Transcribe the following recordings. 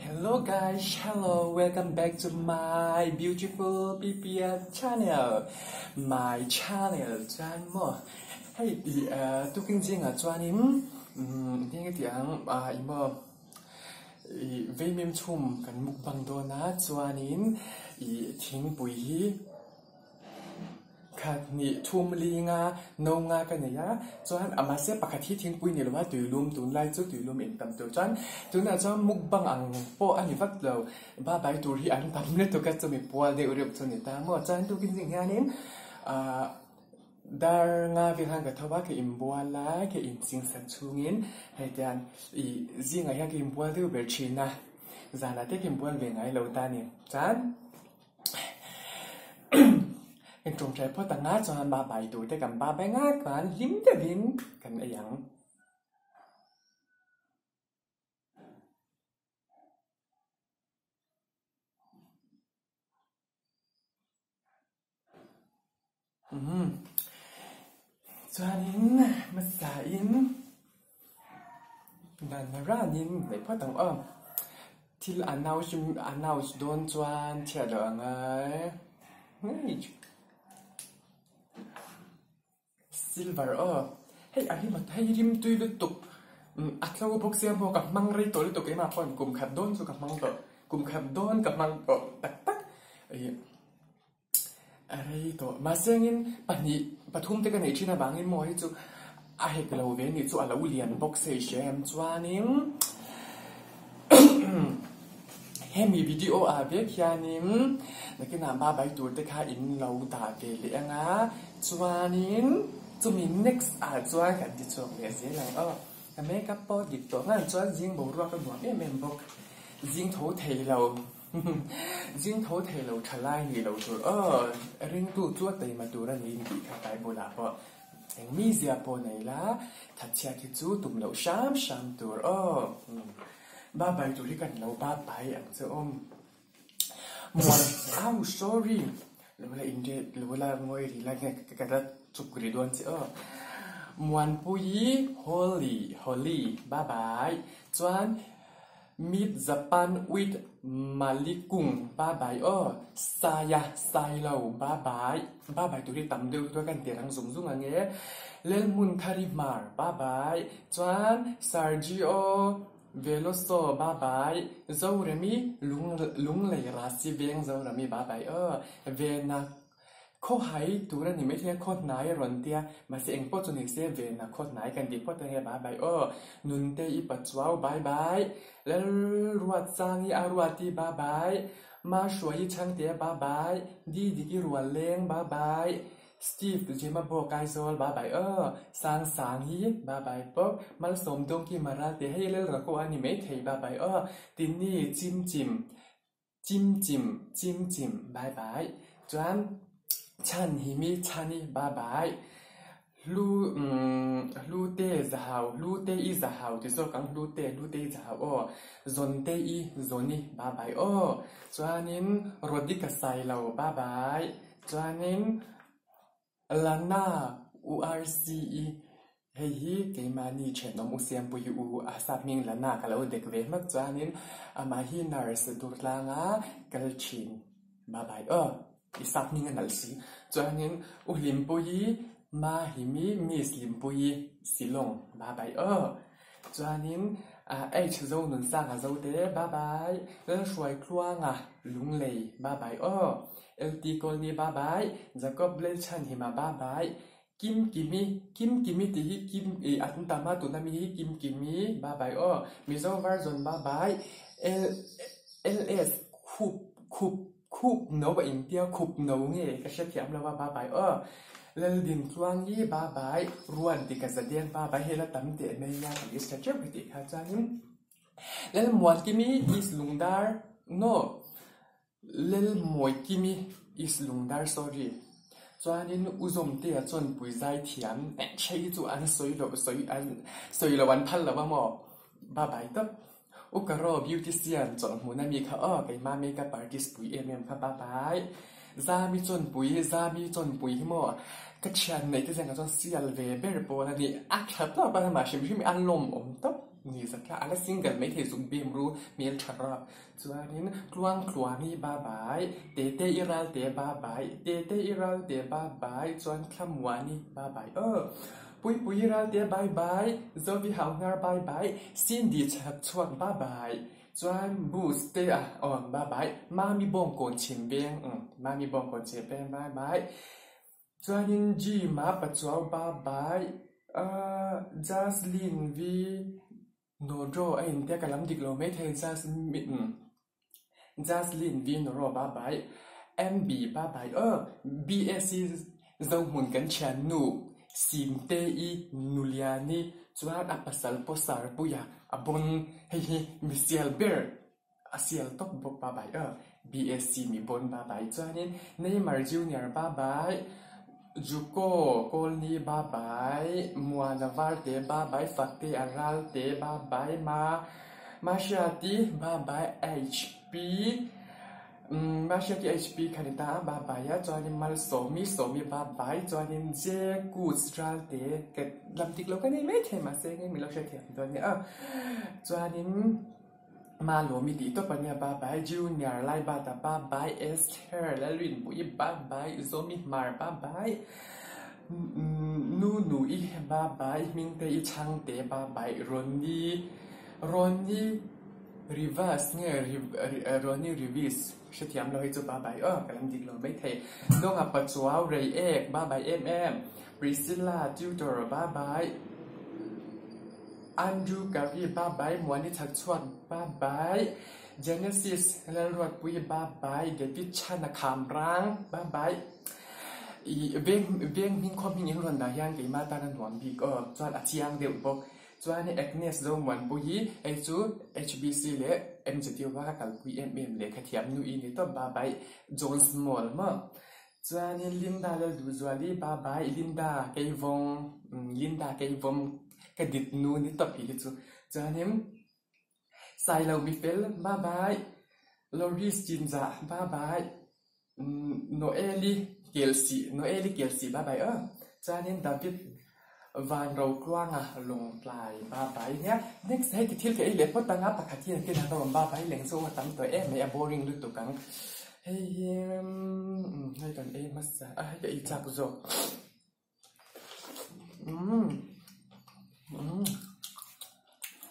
Hello guys, hello, welcome back to my beautiful PPS channel. My channel chuan mo. Hey đi tu kinh doanh ở chuan im những cái tiếng mo về miền Trung cần mục bằng đồ na chuan in tiếng bùi hi khát ni thum li nga no nga cái này á chuan ama se pakhathi thing pui ni lova tuilum tun lai chu tuilum in tam tu chuan tuna chuan mukbang ang po ani vak lo ba bai tur hi an tam ne to ka chu mi pual de urep chu ni ta mo chuan tu kin jing hianin dar nga vi hang ka thawa ke imbua la ke in sing san chungin hetian I zinga hian ke imbua de ber china zana te ke imbua ve ngai lo ta ni chuanเป็นตรงใจพ่อตั้งงาจนบาใบดูแต่กับบ้าใบงากันลิ้มแต่ลิ้นกันอะไรอย่างจวนนินมาสาอินนันนารานินในพ่อตั้งที่อันนาวส์โดนจวนเทียดอะไรนี่silver hey anh mà thấy rim tuy liên tục lâu bốc xe mua gặp măng ri tối liên tục cái mà còn cùng khát đôn rồi gặp măng tổ cùng khát đôn gặp măng tổ tắc tắc ấy tổ mà xem in bạn hôm tới cái này chỉ là bạn in mua hết chú ai cái lâu về này chú lâu liền bốc xe xem cho nín hem mi video về kia nín là cái nào ba bảy tuổi tới khai in lâu ta về liền á cho nín chú mình next cho cái gì cho cái gì là cái mấy cái bao dịch tổ ngàn cho riêng bộ ruột cái bộ em bốc riêng thấu thầy lâu riêng thấu thầy lâu trả lại người lâu rồi riêng tu chuột tay mà tu ra liền bị khai bài bộ là bộ anh mi gì bộ này là thật chia thì chú tụm lâu sám tu ba bài tu đi cần lâu ba bài anh sẽ một sorry là in là ngồi thì là cái đó chụp cái đoạn chứ muan pui holy bye bye chuan meet Japan with Malikung bye bye sai lâu bye bye tụi đi tắm đều tôi cần tiền ăn dùng anh nghe lên mun Karimar bye bye chuan Sergio Veloso bye bye Zoremi lung lei rasi veng Zoremi bye bye Vena khó hay tụi anh mấy thiên khó nái rồi tia mà sẽ anh bắt cho nên sẽ về là khó nái cần đi bắt cho nên bye bye nun tê ít bắt cháu bye byeแล้วruột sang y ruột ti bye bye mà shuai chang tia bye bye đi cái ruột leng bye bye Steve tụi màบอกไกซอลบายบายsang hiบายบายป๊อกมาสมดงกี่มาราเตให้เล่นรักอันนี้ไม่เทบายบายตินนี่จิ้มบายบายจวนฉันหิมีฉันนี่บายบายลูเตจะหาวลูเตอีจะหาวที่สุดกันลูเตจะหาวจนเตอีจนนี่บายบายจวนนี้รถดิกใส่เราบายบายจวนนี้Lana URCE hey cái mà ni chuyện nó muốn xem bùi sát mình Lana cái lâu đẹp về mất cho nên mà hi nurse tụt la ngã cái chuyện bye bye sát mình là gì cho nên lim bùi mà hi miss lim bùi silong bye bye cho nên ai chơi dâu nón sang dâu thế bye byeแล้วช่วยครัวงะลุงเลยbye bye LT Colony bye bye Jacob Blechan hima bye bye Kim Kimi ti hi Kim atun tama tu na mi hi Kim Kimi bye bye Mizo version bye bye LS Kup no ba India Kup no nge ka sha thiam la bye bye lel din chuang yi bye bye ruan ti ka zadian bye bye hela tam te me ya ki structure bi ti kha chanin lel muan kimi is lungdar no lel moi kimi is lungdar sorry chuanin uzom te a chon pui zai thiam chei chu an soi lo wan phal lawa mo ba bai ta ukaro beautician chon huna mi kha kai ma makeup artist pui kha ba bai za mi chon pui mo ka chan nei te jang chon sial ve ber po la ni a kha ta ba ma shim an lom ta นี่สักละอะไรซิงเกิลไม่เทสุกบีมรู้มีลชาร์ส่วนนี้กลวงขวานี่บ้าบายเตเตอิรัลเตบ้าบายเตเตอิรัลเตบ้าบายส่วนคำว่านี่บ้าบายปุยปุยอิรัลเตบายบายโซวิหาวงาบายบายซินดีชักชวนบ้าบายส่วนบูสเตอ่ะบ้าบายมามีบงโกนเฉียงเบียงมามีบงโกนเฉียงเบียงบ้าบายส่วนนี้จีมาปัจจุบันบ้าบายจัสลินวีโนโรไอ้เนี่ยกำลังดิกโลไม่เทจัสลินวีโนโรบ้าบายMB บ้าบายBSC เราเหมือนกันฉันนูซิมเตอีนูเลียนี่จวนอัปสัลโพสาร์ปุยาบนเฮ้มิเซียลเบอร์เซียลตบบ้าบายBSC มีบนบ้าบายจวนนี้เนย์มาร์จูเนียร์บ้าบายจูโก้โกลนีบ้าบายมัวนาวัลเตบ้าบายฟักเตอารัลเตบ้าบายมาชาติบ้าบาย HPมาเชื่อที่ HP คันตาบ้าบายจอนิมัลโสมีบ้าบายจอนินเจกูสตราลเตเกิดลำติกเราก็นี่ไม่เทมาเซ่ไม่มีเราใช้เทียมตัวนี้จอนินมาหลวมีดีตัวปัญญาบ้าบายจูเนียร์ไลบาตาบ้าบายเอสเธอร์และลินบุยบ้าบายโซมิมาร์บ้าบายนูอีบ้าบายมิงเตอีชังเตบ้าบายรอนนี่รีเวิร์สเนี่ยรอนนี่รีวิสเชื่อที่เราให้จุบ้าบายกำลังดิกเราไม่เทน้องอัปปัจจุบันเรย์เอกบ้าบายปริซิลล่าจิวดอร์บ้าบายอันดูกับอีบ้าบายมวนิทักชวนบ้าบายเจเนซิสแล้วรวดปุยบ้าบายเดวิดชันคามรังบ้าบายเวียงมิงคอมิงยังรวนได้ยังกี่มาตานันหวนบีก็จวนอาชียังเดียวบอกจวนนี่เอกเนสโดมวันปุยไอจู HBC เละเอ็มจะเดียวว่ากับปุยเละขยับนูอีนี่ตัวบ้าบายจอห์นสมอลมั้งจวนนี่ลินดาแล้วดูจวนนี่บ้าบายลินดาเกยวงกระดิดนูนี่ตัวพี่จูจวนนี่ไซเลวิเฟลบ้าบายลอริสจินซาบ้าบายโนเอลีเกลซีบ้าบายจานินดาวิดวานเรากว้างลงปลายบ้าบายเนี่ย next ให้ที่เกี่ยวกับพวกตั้งปากที่นั่นที่นั่นเราบ้าบายเหลงโซ่ตั้งตัวไม่boring ลุตุกังเฮ้ยให้กันมาซะให้อีจับโซ่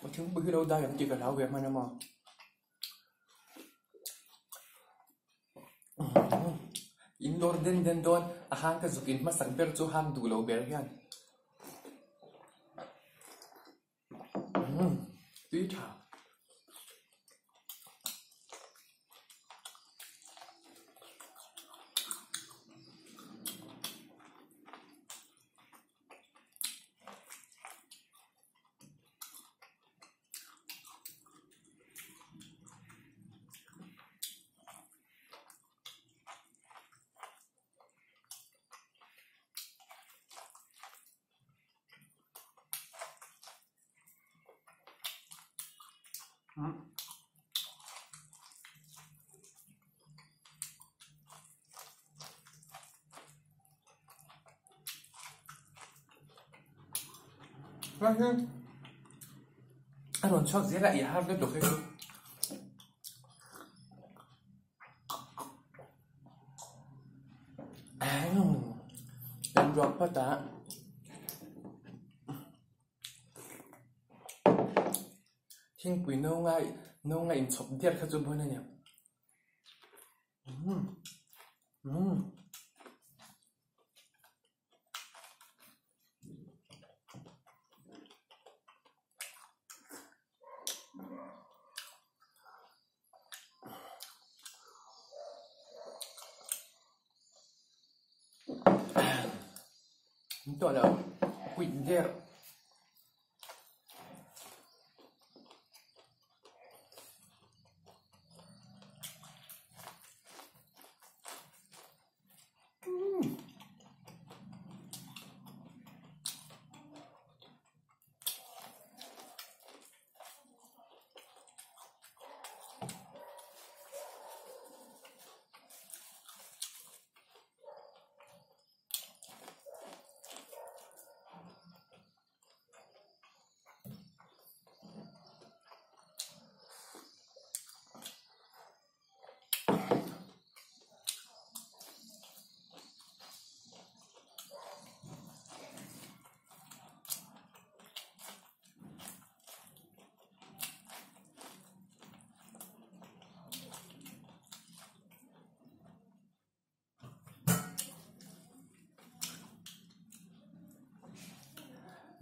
ว่าถึงบื้อเราได้ยังจีกันแล้วเวียมันนะมั้งอินโดร์เดนโดนอาหารก็จุกินมาสั่งเบอร์จูฮัมดูเราเบอร์กันดีท่าว่าคืออารมณ์ชอบเสียละเอียดห้ามด้วยตัวให้ดูเป็นรอบป้าตาทิ้งปุ๋ยน้องไงอินชอบเดียดข้าจุบนเนี่ยตัวเราปุ๋ยเดียด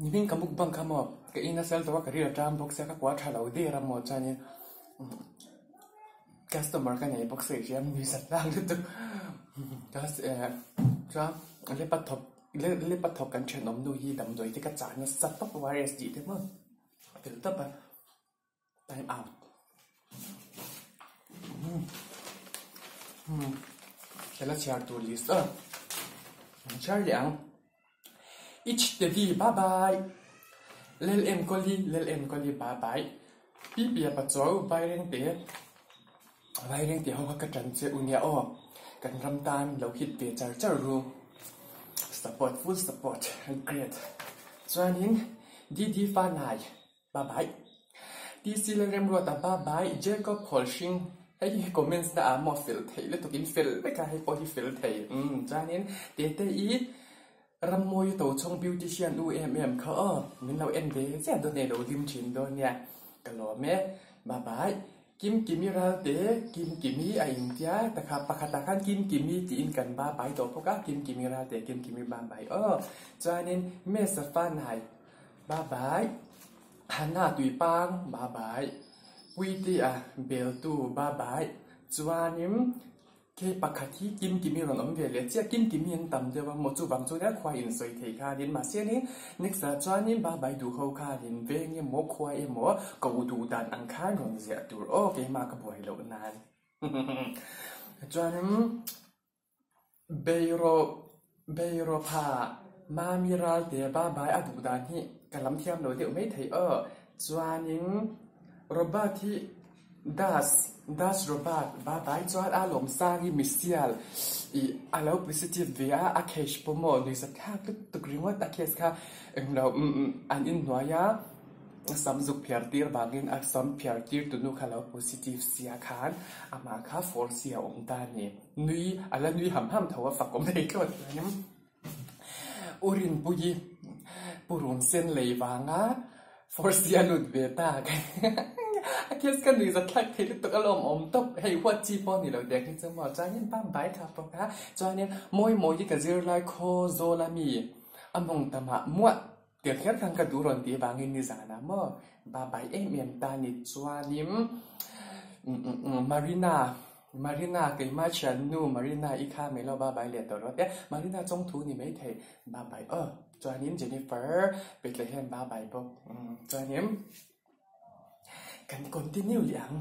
นี่วิ่งกับมุกบังขโมยกับอินนัสเซลตัวกับเรื่องจามบ็อกเซก็กว่าถ้าเราได้รำหมดจานี่คัสตอมเมอร์กันไหนบ็อกเซจะมีสัตว์ร่างทุกตัวก็จ้าเล่ปัดทบเล่ปัดทบกันเชิญน้องดูยีดำโดยที่กระจายเนี่ยสัตว์ต้องวาริสดีได้มั้งเดี๋ยวต้องไปtime out Kaya share to list share yang each day bye bye lel em koli bye bye pi bia pa choi bai reng te ho ka chan che unia o kan ram tan lo hit pe char ru support full support great joining di fa nai bye bye di silem ro ta bye bye Jacob Holshingให้คอมเมนต์นะมอฟิลเทย์แล้วตัวกินฟิลไม่กล้าให้พอที่ฟิลเทย์จานี้เดี๋ยวอีรำมวยตัวชงบิวตี้เชียนดูเขาเหมือนเราเอ็นเดย์เสียโดนเนี่ยเราดิมชินโดนเนี่ยกันหล่อแม่บายบายกิมมีราเดกิมมีไอ้อินเดียแต่ขับปากตาขันกิมมีจีนกันบายบายตัวพวกกิมมีราเดกิมมีบายบายจานี้แม่สฟานให้บายบายฮันน่าตุยปังบายบายวิธีเบลตูบายบายจวนนี้เคปากที่กิมมีรอนอมเวลเจ้ากิมมีนต่ำเดียวว่าหมดจูบังจูเนี่ยควายอินสวยเทคาดินมาเสียนี้นึกซะจวนนี้บายบายดูเขาคาดินเวงเนี่ยหมกควายหมกกูดูดันอังคารของเสียตัวโอเคมากระบวยเหล่านานจวนนี้เบโรพามามีราเดียบายบายดูดันที่กำลังเทียมเราเดี๋ยวไม่เทจวนนี้โรบาที่ดัสโรบาทบายบายจวนอารมณ์สร้างมิสเซียลอารมณ์ positive เวียอาเคชปโมในสักข้าก็ตุกริงว่าตาเคสค่ะเราอันอินหัวยาสัมจุกเพียร์ตีร์บางอินสัมเพียร์ตีร์ตุนุขเรา positive เสียขานอามาค่ะ for เสียองตานี่นุยอะไรนุยห้ามเถอะฝักก็ไม่ได้ก็ยังอุรินปุรุนเส้นเลยวางะ for เสียหลุดเวตาเคสกันหรือจะทักเทลิตุกอารมณ์อมตบให้วัดจีบอนี่เราเด็กที่จะมาจานี่ปั้มใบครับเพราะว่าจานี่มวยที่กับเจอไลโคโซลามีอมงตมะมัวเดี๋ยวแค่ทางกระดูรอนตีบางอินนิสานะมั่วบาใบเอ็มตานิจานิมมารีนาเกยมาชันนูมารีนาอีข้าไม่เล่าบาใบเลียตัวรถเนี่ยมารีนาจงทูนี่ไม่เทบาใบจานิมเจนนิเฟอร์เป็นเลยเห็นบาใบปุ๊บจานิมกันคอนติเนียอย่าง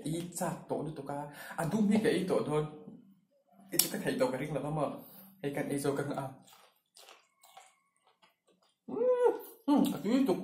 อีจักโตดูตัวกันดูมีกับอีโตโดนอีจะก็ถ่ายโตกันริ้งแล้วก็มาให้กันไอโซกันดูตุก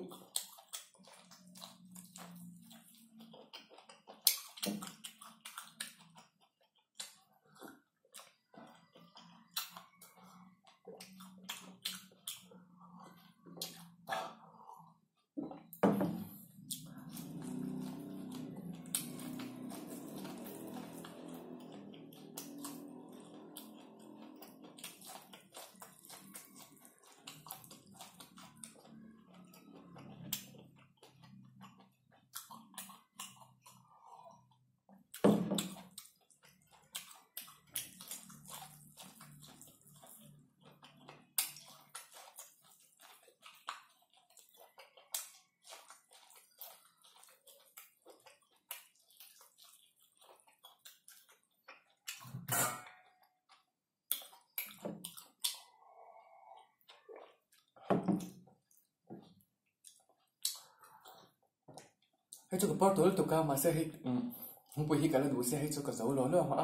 ให้เจ้ากับพ่อตัวตุกมาเสียให้ผมไปที่กันแล้วดูเสียให้เจ้ากับเจ้าหล่อเรื่องมา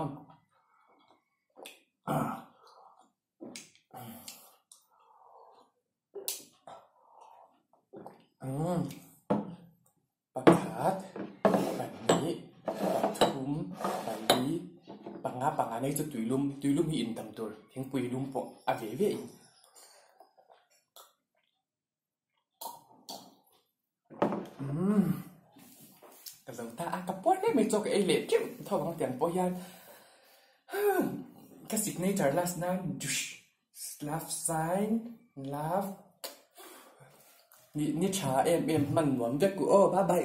ปากขาดแบบนี้ปากทุ้มแบบนี้ปังงาในจะตุยลุ่มมีอินตำตัวทิ้งปุยลุ่มปอกอาเวอินแต่เราถ้าอากาศปวดได้ไม่จบกับไอเล็บจิ้มเท่ากับเตียงปอยานก็สิกเนเจอร์ last night left side left นี่ชาเอ็มมันหวานเด็กกูโอ้บายบาย